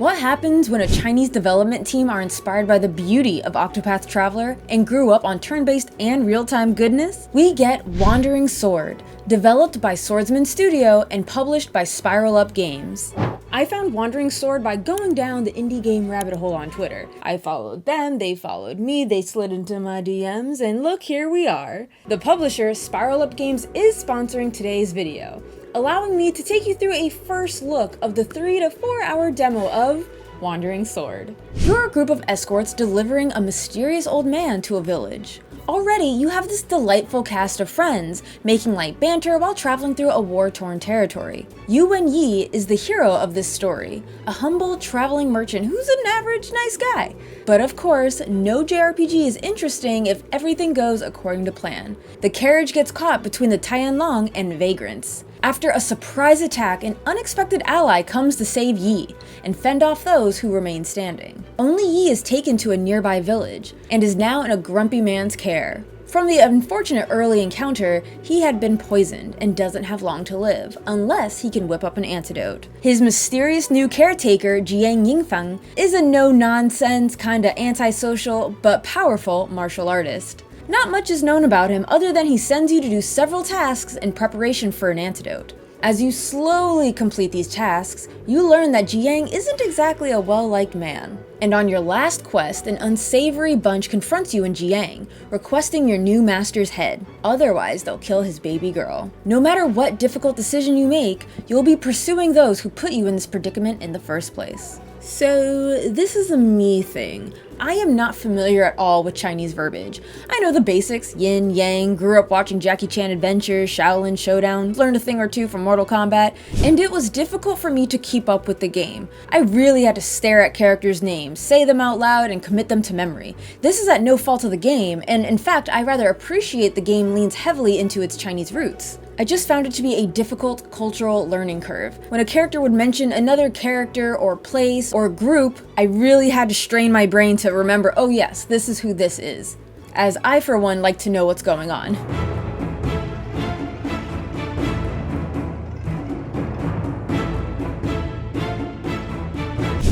What happens when a Chinese development team are inspired by the beauty of Octopath Traveler and grew up on turn-based and real-time goodness? We get Wandering Sword, developed by Swordsman Studio and published by Spiral Up Games. I found Wandering Sword by going down the indie game rabbit hole on Twitter. I followed them, they followed me, they slid into my DMs, and look, here we are. The publisher, Spiral Up Games, is sponsoring today's video, allowing me to take you through a first look of the 3 to 4 hour demo of Wandering Sword. You're a group of escorts delivering a mysterious old man to a village. Already, you have this delightful cast of friends, making light banter while traveling through a war-torn territory. Yu Wenyi is the hero of this story, a humble traveling merchant who's an average nice guy. But of course, no JRPG is interesting if everything goes according to plan. The carriage gets caught between the Tianlong and vagrants. After a surprise attack, an unexpected ally comes to save Yi and fend off those who remain standing. Only Yi is taken to a nearby village and is now in a grumpy man's care. From the unfortunate early encounter, he had been poisoned and doesn't have long to live, unless he can whip up an antidote. His mysterious new caretaker, Jiang Yingfang, is a no-nonsense, kinda antisocial, but powerful martial artist. Not much is known about him other than he sends you to do several tasks in preparation for an antidote. As you slowly complete these tasks, you learn that Jiang isn't exactly a well-liked man. And on your last quest, an unsavory bunch confronts you and Jiang, requesting your new master's head. Otherwise, they'll kill his baby girl. No matter what difficult decision you make, you'll be pursuing those who put you in this predicament in the first place. So, this is a me thing. I am not familiar at all with Chinese verbiage. I know the basics, yin, yang, grew up watching Jackie Chan Adventures, Shaolin Showdown, learned a thing or two from Mortal Kombat, and it was difficult for me to keep up with the game. I really had to stare at characters' names, say them out loud, and commit them to memory. This is at no fault of the game, and in fact, I rather appreciate the game leans heavily into its Chinese roots. I just found it to be a difficult cultural learning curve. When a character would mention another character or place or group, I really had to strain my brain to remember, oh yes, this is who this is, as I for one like to know what's going on.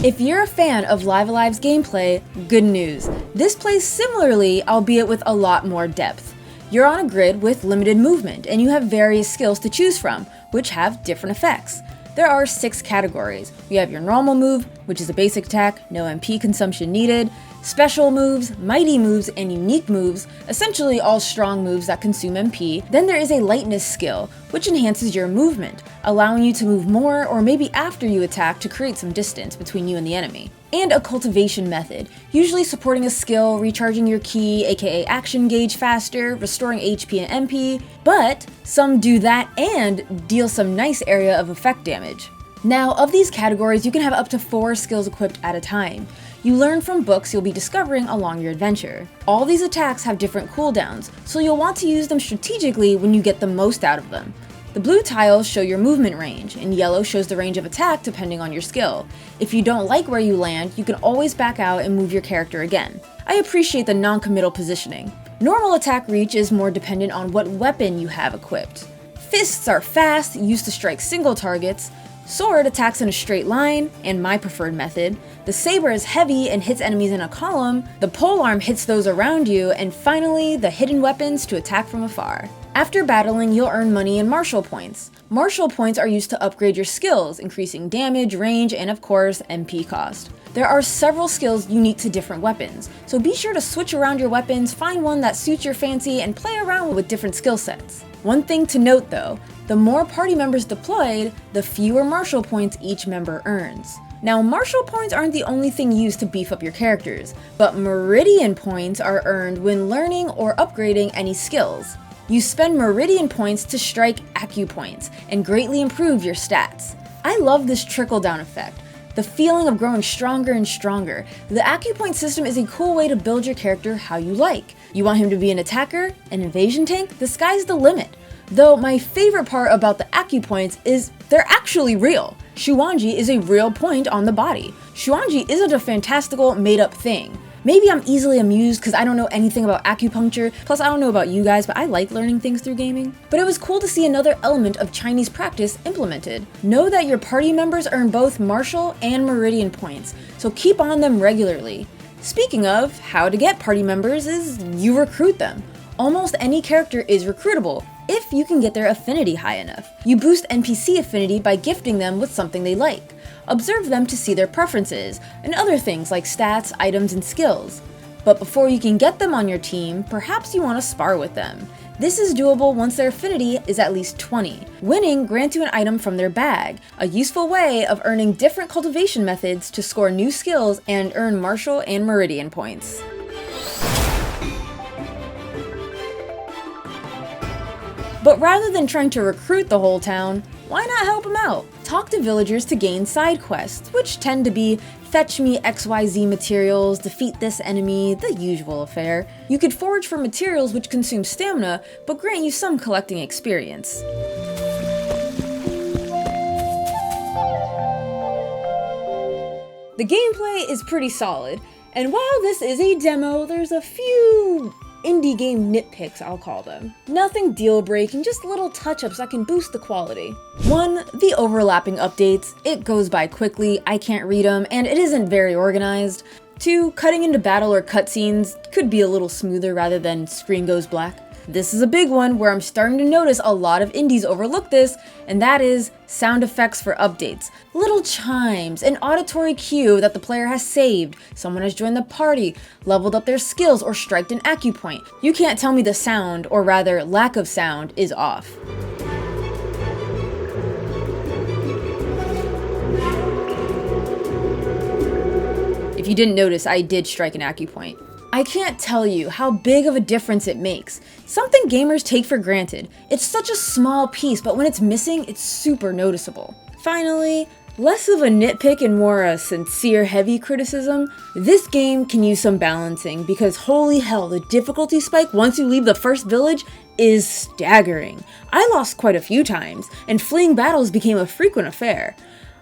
If you're a fan of Live Alive's gameplay, good news. This plays similarly, albeit with a lot more depth. You're on a grid with limited movement, and you have various skills to choose from, which have different effects. There are 6 categories. You have your normal move, which is a basic attack, no MP consumption needed, special moves, mighty moves, and unique moves, essentially all strong moves that consume MP. Then there is a lightness skill, which enhances your movement, allowing you to move more or maybe after you attack to create some distance between you and the enemy. And a cultivation method, usually supporting a skill, recharging your ki, aka action gauge faster, restoring HP and MP, but some do that and deal some nice area of effect damage. Now, of these categories, you can have up to 4 skills equipped at a time. You learn from books you'll be discovering along your adventure. All these attacks have different cooldowns, so you'll want to use them strategically when you get the most out of them. The blue tiles show your movement range, and yellow shows the range of attack depending on your skill. If you don't like where you land, you can always back out and move your character again. I appreciate the non-committal positioning. Normal attack reach is more dependent on what weapon you have equipped. Fists are fast, used to strike single targets. Sword attacks in a straight line, and my preferred method. The saber is heavy and hits enemies in a column. The polearm hits those around you, and finally, the hidden weapons to attack from afar. After battling, you'll earn money and martial points. Martial points are used to upgrade your skills, increasing damage, range, and of course, MP cost. There are several skills unique to different weapons, so be sure to switch around your weapons, find one that suits your fancy, and play around with different skill sets. One thing to note though, the more party members deployed, the fewer martial points each member earns. Now, martial points aren't the only thing used to beef up your characters, but meridian points are earned when learning or upgrading any skills. You spend meridian points to strike acupoints and greatly improve your stats. I love this trickle-down effect, the feeling of growing stronger and stronger. The acupoint system is a cool way to build your character how you like. You want him to be an attacker, an invasion tank? The sky's the limit. Though my favorite part about the acupoints is they're actually real. Shuanji is a real point on the body. Shuanji isn't a fantastical, made-up thing. Maybe I'm easily amused because I don't know anything about acupuncture, plus I don't know about you guys, but I like learning things through gaming. But it was cool to see another element of Chinese practice implemented. Know that your party members earn both martial and meridian points, so keep on them regularly. Speaking of, how to get party members is you recruit them. Almost any character is recruitable, if you can get their affinity high enough. You boost NPC affinity by gifting them with something they like. Observe them to see their preferences, and other things like stats, items, and skills. But before you can get them on your team, perhaps you want to spar with them. This is doable once their affinity is at least 20. Winning grants you an item from their bag, a useful way of earning different cultivation methods to score new skills and earn martial and meridian points. But rather than trying to recruit the whole town, why not help them out? Talk to villagers to gain side quests, which tend to be fetch me XYZ materials, defeat this enemy, the usual affair. You could forage for materials which consume stamina, but grant you some collecting experience. The gameplay is pretty solid, and while this is a demo, there's a few indie game nitpicks, I'll call them. Nothing deal-breaking, just little touch-ups that can boost the quality. 1. The overlapping updates. It goes by quickly, I can't read them, and it isn't very organized. 2. Cutting into battle or cutscenes could be a little smoother rather than screen goes black. This is a big one where I'm starting to notice a lot of indies overlook this, and that is sound effects for updates. Little chimes, an auditory cue that the player has saved, someone has joined the party, leveled up their skills, or striked an acupoint. You can't tell me the sound, or rather lack of sound, is off. If you didn't notice, I did strike an acupoint. I can't tell you how big of a difference it makes. Something gamers take for granted. It's such a small piece, but when it's missing, it's super noticeable. Finally, less of a nitpick and more a sincere heavy criticism, this game can use some balancing because holy hell, the difficulty spike once you leave the first village is staggering. I lost quite a few times, and fleeing battles became a frequent affair.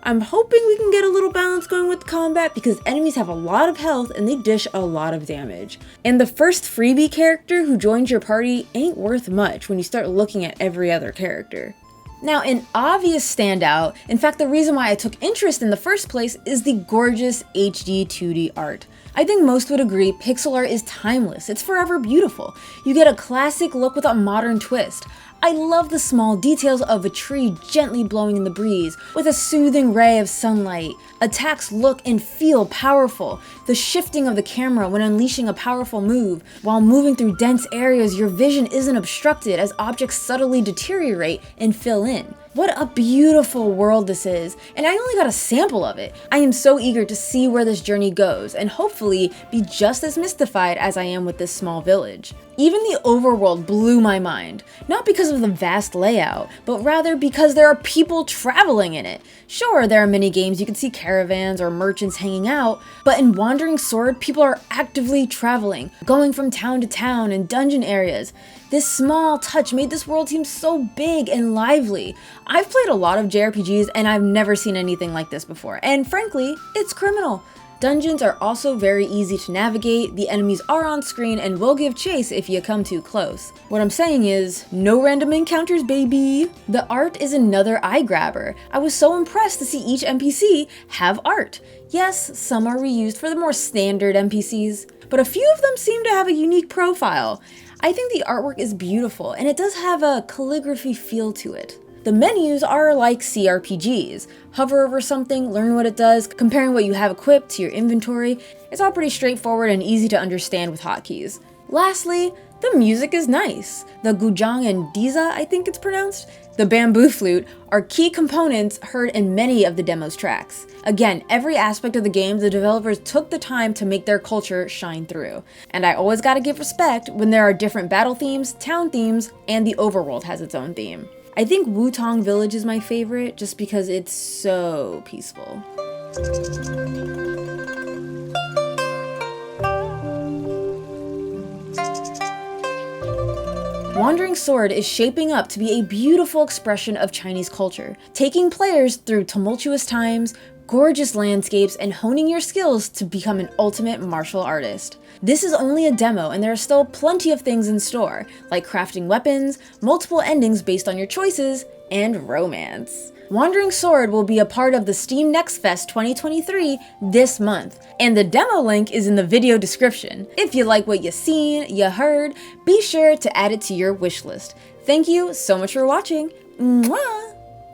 I'm hoping we can get a little balance going with the combat because enemies have a lot of health and they dish a lot of damage. And the first freebie character who joins your party ain't worth much when you start looking at every other character. Now, an obvious standout, in fact the reason why I took interest in the first place, is the gorgeous HD 2D art. I think most would agree pixel art is timeless, it's forever beautiful. You get a classic look with a modern twist. I love the small details of a tree gently blowing in the breeze with a soothing ray of sunlight. Attacks look and feel powerful. The shifting of the camera when unleashing a powerful move. While moving through dense areas, your vision isn't obstructed as objects subtly deteriorate and fill in. What a beautiful world this is, and I only got a sample of it. I am so eager to see where this journey goes, and hopefully be just as mystified as I am with this small village. Even the overworld blew my mind, not because of the vast layout, but rather because there are people traveling in it. Sure, there are many games you can see caravans or merchants hanging out, but in Wandering Sword, people are actively traveling, going from town to town in dungeon areas. This small touch made this world seem so big and lively. I've played a lot of JRPGs and I've never seen anything like this before, and frankly, it's criminal. Dungeons are also very easy to navigate, the enemies are on screen and will give chase if you come too close. What I'm saying is, no random encounters, baby! The art is another eye grabber. I was so impressed to see each NPC have art. Yes, some are reused for the more standard NPCs, but a few of them seem to have a unique profile. I think the artwork is beautiful, and it does have a calligraphy feel to it. The menus are like CRPGs. Hover over something, learn what it does, comparing what you have equipped to your inventory. It's all pretty straightforward and easy to understand with hotkeys. Lastly, the music is nice. The guzheng and diza, I think it's pronounced, the bamboo flute, are key components heard in many of the demo's tracks. Again, every aspect of the game, the developers took the time to make their culture shine through. And I always gotta give respect when there are different battle themes, town themes, and the overworld has its own theme. I think Wutong Village is my favorite just because it's so peaceful. Wandering Sword is shaping up to be a beautiful expression of Chinese culture, taking players through tumultuous times, gorgeous landscapes, and honing your skills to become an ultimate martial artist. This is only a demo, and there are still plenty of things in store, like crafting weapons, multiple endings based on your choices, and romance. Wandering Sword will be a part of the Steam Next Fest 2023 this month, and the demo link is in the video description. If you like what you seen, you heard, be sure to add it to your wishlist. Thank you so much for watching. Mwah!